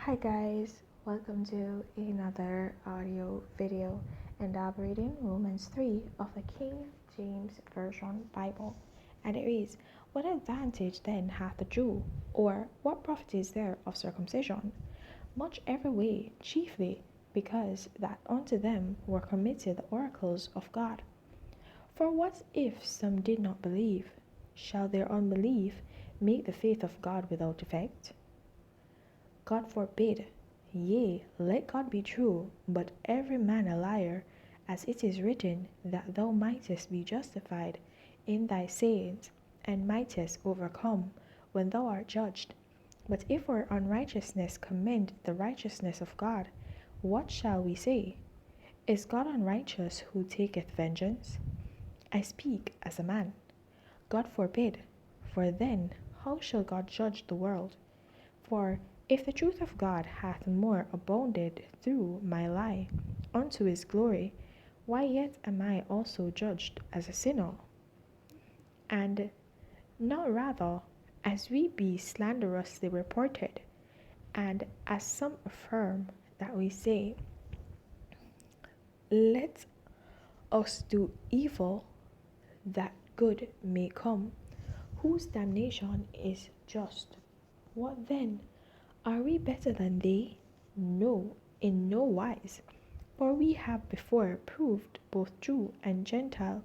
Hi guys, welcome to another audio video, and I'm reading Romans 3 of the King James Version Bible. And it reads, "What advantage then hath the Jew? Or what profit is there of circumcision? Much every way, chiefly because that unto them were committed the oracles of God. For what if some did not believe? Shall their unbelief make the faith of God without effect? God forbid. Yea, let God be true, but every man a liar, as it is written, that thou mightest be justified in thy sayings, and mightest overcome when thou art judged. But if our unrighteousness commend the righteousness of God, what shall we say? Is God unrighteous who taketh vengeance? I speak as a man. God forbid. For then how shall God judge the world? For if the truth of God hath more abounded through my lie unto his glory, why yet am I also judged as a sinner? And not rather as we be slanderously reported, and as some affirm that we say, let us do evil that good may come, whose damnation is just. What then? Are we better than they? No, in no wise. For we have before proved, both Jew and Gentile,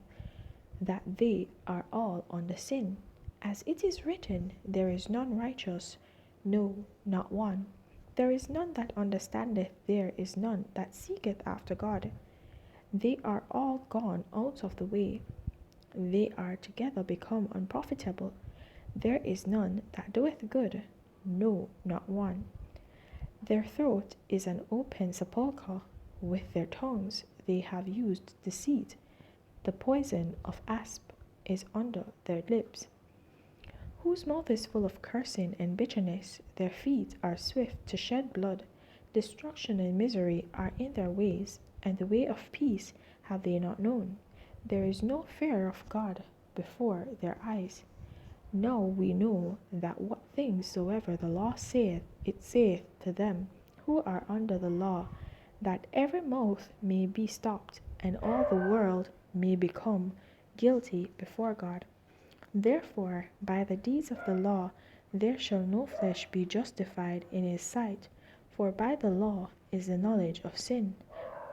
that they are all under sin. As it is written, there is none righteous, no, not one. There is none that understandeth, there is none that seeketh after God. They are all gone out of the way. They are together become unprofitable. There is none that doeth good, no, not one. Their throat is an open sepulchre. With their tongues they have used deceit. The poison of asp is under their lips. Whose mouth is full of cursing and bitterness. Their feet are swift to shed blood. Destruction and misery are in their ways, and the way of peace have they not known. There is no fear of God before their eyes. Now we know that what things soever the law saith, it saith to them who are under the law, that every mouth may be stopped, and all the world may become guilty before God. Therefore, by the deeds of the law, there shall no flesh be justified in his sight, for by the law is the knowledge of sin.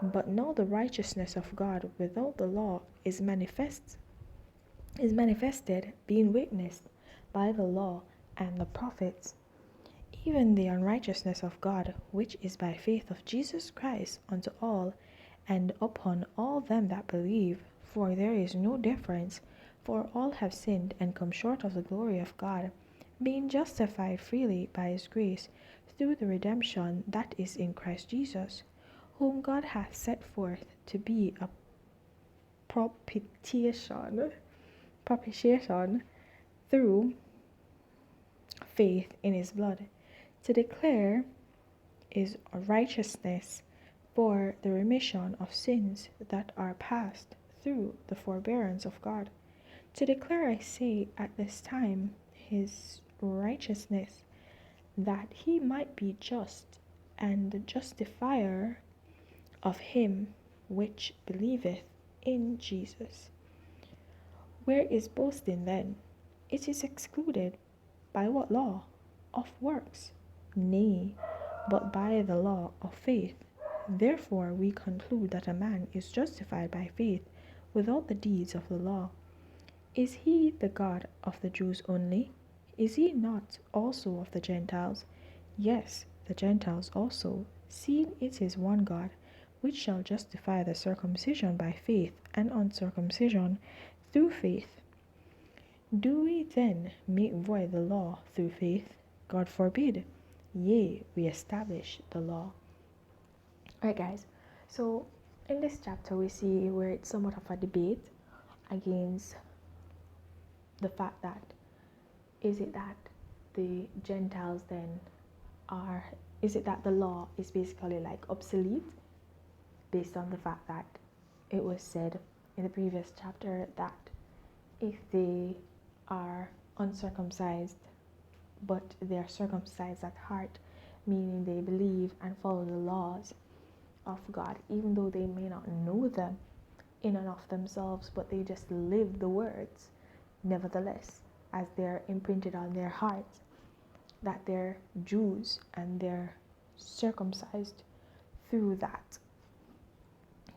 But now the righteousness of God without the law is manifested, being witnessed by the law and the prophets, even the unrighteousness of God, which is by faith of Jesus Christ unto all, and upon all them that believe. For there is no difference, for all have sinned and come short of the glory of God, being justified freely by his grace, through the redemption that is in Christ Jesus, whom God hath set forth to be a propitiation through faith in his blood, to declare his righteousness for the remission of sins that are past through the forbearance of God. To declare, I say, at this time his righteousness, that he might be just and the justifier of him which believeth in Jesus. Where is boasting then? It is excluded. By what law? Of works? Nay, but by the law of faith. Therefore we conclude that a man is justified by faith without the deeds of the law. Is he the God of the Jews only? Is he not also of the Gentiles? Yes, the Gentiles also, seeing it is one God, which shall justify the circumcision by faith and uncircumcision through faith. Do we then make void the law through faith? God forbid. Yea, we establish the law. Alright guys, so in this chapter we see where it's somewhat of a debate against the fact that is it that the Gentiles then are, is it that the law is basically like obsolete based on the fact that it was said in the previous chapter that if they are uncircumcised but they are circumcised at heart, meaning they believe and follow the laws of God, even though they may not know them in and of themselves, but they just live the words nevertheless, as they're imprinted on their hearts, that they're Jews and they're circumcised through that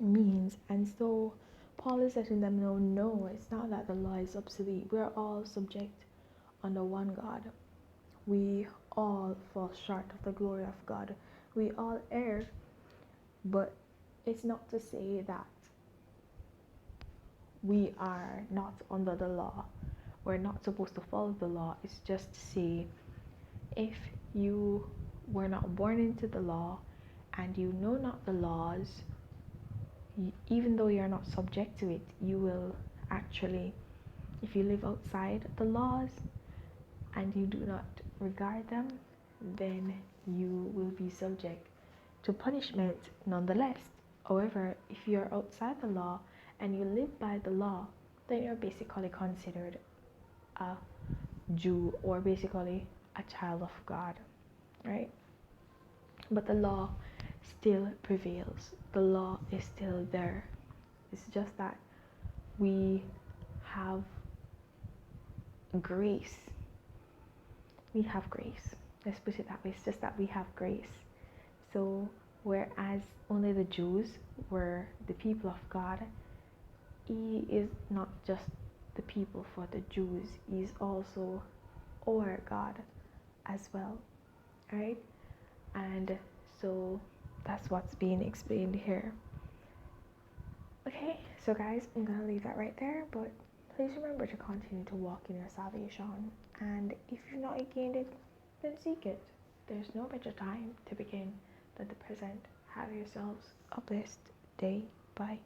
means. And so Paul is letting them know, no, it's not that the law is obsolete. We're all subject under one God. We all fall short of the glory of God. We all err, but it's not to say that we are not under the law. We're not supposed to follow the law. It's just to say, if you were not born into the law and you know not the laws, even though you're not subject to it, you will actually, if you live outside the laws and you do not regard them, then you will be subject to punishment nonetheless. However, if you're outside the law and you live by the law, then you're basically considered a Jew, or basically a child of God, right? But the law still prevails. The law is still there. It's just that we have grace. We have grace. Let's put it that way. It's just that we have grace. So whereas only the Jews were the people of God, He is not just the people for the Jews. He is also our God as well, right? And so that's what's being explained here. Okay, so guys, I'm gonna leave that right there, but please remember to continue to walk in your salvation. And if you've not gained it, then seek it. There's no better time to begin than the present. Have yourselves a blessed day. Bye.